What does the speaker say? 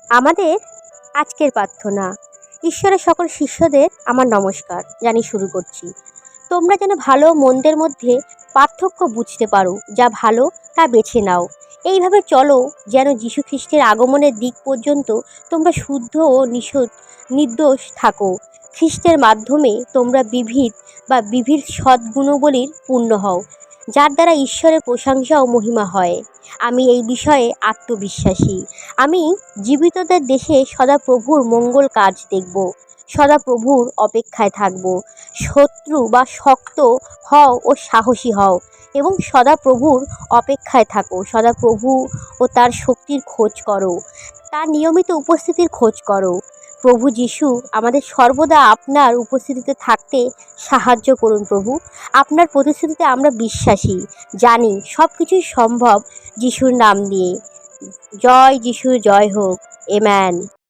আমাদের আজকের প্রার্থনা। ঈশ্বরের সকল শিষ্যদের আমার নমস্কার জানিয়ে শুরু করছি। তোমরা যেন ভালো মন্দের মধ্যে পার্থক্য বুঝতে পারো, যা ভালো তা বেছে নাও। এইভাবে চলো যেন যীশু খ্রিস্টের আগমনের দিক পর্যন্ত তোমরা শুদ্ধ ও নির্দোষ থাকো। খ্রিস্টের মাধ্যমে তোমরা বিবিধ সদ্গুণবলীর পূর্ণ হও, যার দ্বারা ঈশ্বরের প্রশংসা ও মহিমা হয়। আমি এই বিষয়ে আত্মবিশ্বাসী। আমি জীবিতদের দেশে সদাপ্রভুর মঙ্গল কাজ দেখব, সদাপ্রভুর অপেক্ষায় থাকব। শত্রু বা শক্ত হও ও সাহসী হও এবং সদাপ্রভুর অপেক্ষায় থাকো। সদাপ্রভু ও তার শক্তির খোঁজ করো, তার নিয়মিত উপস্থিতির খোঁজ করো। প্রভু যিশু আমাদের সর্বদা আপনার উপস্থিতিতে থাকতে সাহায্য করুন। প্রভু, আপনার প্রতিশ্রুতিতে আমরা বিশ্বাসী, জানি সব কিছুই সম্ভব যিশুর নাম দিয়ে। জয় যিশুর জয় হোক। আমেন।